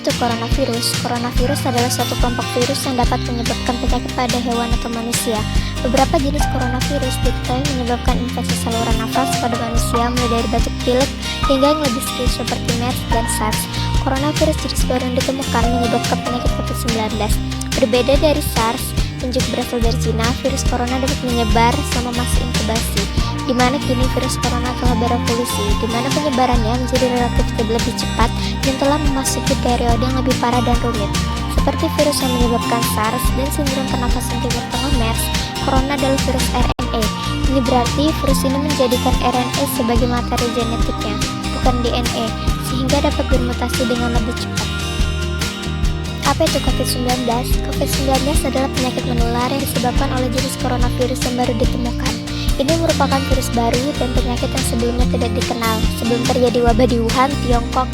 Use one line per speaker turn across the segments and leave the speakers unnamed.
Apa itu coronavirus? Coronavirus adalah suatu kelompok virus yang dapat menyebabkan penyakit pada hewan atau manusia. Beberapa jenis coronavirus diketahui menyebabkan infeksi saluran nafas pada manusia, mulai dari batuk pilek hingga yang lebih serius seperti MERS dan SARS. Coronavirus jenis baru yang ditemukan menyebabkan penyakit COVID-19. Berbeda dari SARS yang juga berasal dari Cina, virus corona dapat menyebar selama masa inkubasi, di mana kini virus corona telah berevolusi, di mana penyebarannya menjadi relatif lebih cepat dan telah memasuki periode yang lebih parah dan rumit. Seperti virus yang menyebabkan SARS dan sindrom pernapasan timur tengah MERS, corona adalah virus RNA. Ini berarti virus ini menjadikan RNA sebagai materi genetiknya, bukan DNA, sehingga dapat bermutasi dengan lebih cepat. Apa itu COVID-19? COVID-19 adalah penyakit menular yang disebabkan oleh jenis coronavirus yang baru ditemukan. Ini merupakan virus baru dan penyakit yang sebelumnya tidak dikenal sebelum terjadi wabah di Wuhan, Tiongkok,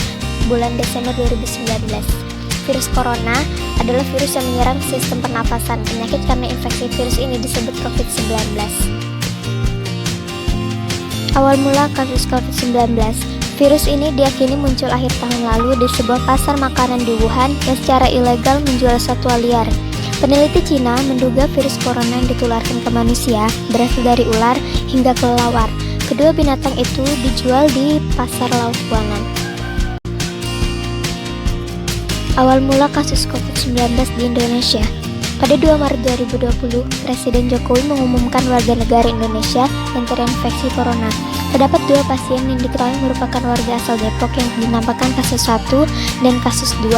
bulan Desember 2019. Virus corona adalah virus yang menyerang sistem pernapasan. Penyakit karena infeksi virus ini disebut COVID-19. Awal mula kasus COVID-19. Virus ini diyakini muncul akhir tahun lalu di sebuah pasar makanan di Wuhan yang secara ilegal menjual satwa liar. Peneliti Cina menduga virus corona yang ditularkan ke manusia berasal dari ular hingga kelelawar. Kedua binatang itu dijual di pasar Wuhan. Awal mula kasus COVID-19 di Indonesia. Pada 2 Maret 2020, Presiden Jokowi mengumumkan warga negara Indonesia yang terinfeksi corona. Terdapat 2 pasien yang diketahui merupakan warga asal Depok yang dinampakkan kasus 1 dan kasus 2.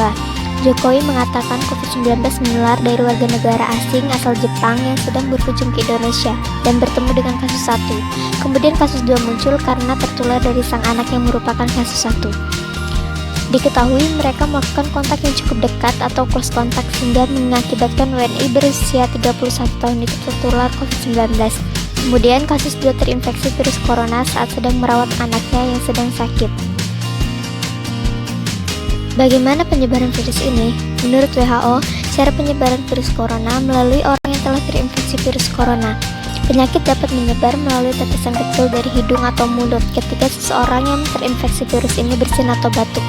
Jokowi mengatakan COVID-19 menular dari warga negara asing asal Jepang yang sedang berkunjung ke Indonesia dan bertemu dengan kasus 1. Kemudian kasus 2 muncul karena tertular dari sang anak yang merupakan kasus 1. Diketahui mereka melakukan kontak yang cukup dekat atau close contact sehingga mengakibatkan WNI berusia 31 tahun itu tertular COVID-19. Kemudian kasus 2 terinfeksi virus corona saat sedang merawat anaknya yang sedang sakit. Bagaimana penyebaran virus ini? Menurut WHO, cara penyebaran virus corona melalui orang yang telah terinfeksi virus corona. Penyakit dapat menyebar melalui tetesan kecil dari hidung atau mulut ketika seseorang yang terinfeksi virus ini bersin atau batuk.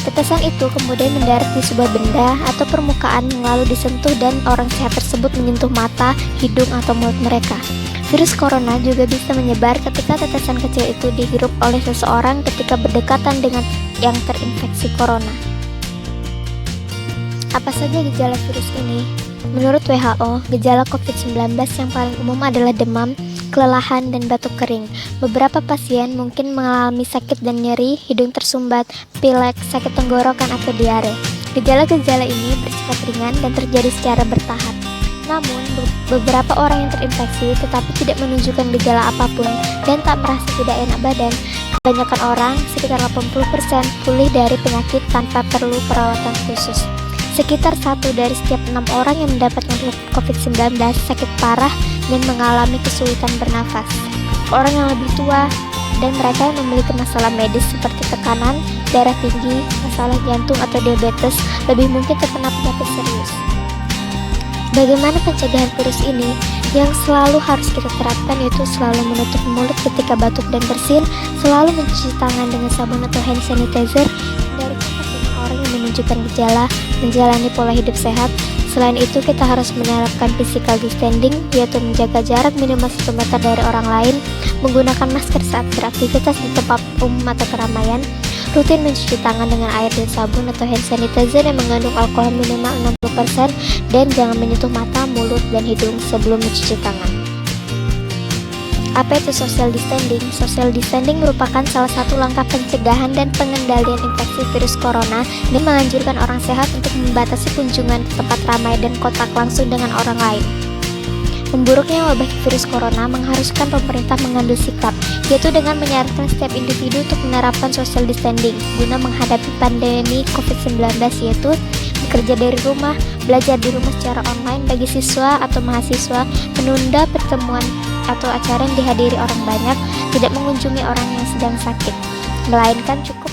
Tetesan itu kemudian mendarat di sebuah benda atau permukaan yang lalu disentuh dan orang sehat tersebut menyentuh mata, hidung, atau mulut mereka. Virus corona juga bisa menyebar ketika tetesan kecil itu dihirup oleh seseorang ketika berdekatan dengan yang terinfeksi corona. Apa saja gejala virus ini? Menurut WHO, gejala COVID-19 yang paling umum adalah demam, kelelahan, dan batuk kering. Beberapa pasien mungkin mengalami sakit dan nyeri, hidung tersumbat, pilek, sakit tenggorokan, atau diare. Gejala-gejala ini bersifat ringan dan terjadi secara bertahap. Namun, beberapa orang yang terinfeksi tetapi tidak menunjukkan gejala apapun dan tak merasa tidak enak badan. Kebanyakan orang, sekitar 80%, pulih dari penyakit tanpa perlu perawatan khusus. Sekitar 1 dari setiap 6 orang yang mendapatkan COVID-19 sakit parah dan mengalami kesulitan bernafas. Orang yang lebih tua dan mereka yang memiliki masalah medis seperti tekanan, darah tinggi, masalah jantung atau diabetes lebih mungkin terkena penyakit serius. Bagaimana pencegahan virus ini? Yang selalu harus kita terapkan yaitu selalu menutup mulut ketika batuk dan bersin, selalu mencuci tangan dengan sabun atau hand sanitizer, hindari kontak dengan orang yang menunjukkan gejala, menjalani pola hidup sehat. Selain itu, kita harus menerapkan physical distancing, yaitu menjaga jarak minimal 1 meter dari orang lain, menggunakan masker saat beraktivitas di tempat umum atau keramaian, rutin mencuci tangan dengan air dan sabun atau hand sanitizer yang mengandung alkohol minimal 60%, dan jangan menyentuh mata, mulut, dan hidung sebelum mencuci tangan. Apa itu social distancing? Social distancing merupakan salah satu langkah pencegahan dan pengendalian infeksi virus corona dan menganjurkan orang sehat untuk membatasi kunjungan ke tempat ramai dan kontak langsung dengan orang lain. Memburuknya wabah virus corona mengharuskan pemerintah mengambil sikap, yaitu dengan menyarankan setiap individu untuk menerapkan social distancing guna menghadapi pandemi COVID-19, yaitu bekerja dari rumah, belajar di rumah secara online bagi siswa atau mahasiswa, menunda pertemuan atau acara yang dihadiri orang banyak, tidak mengunjungi orang yang sedang sakit, melainkan cukup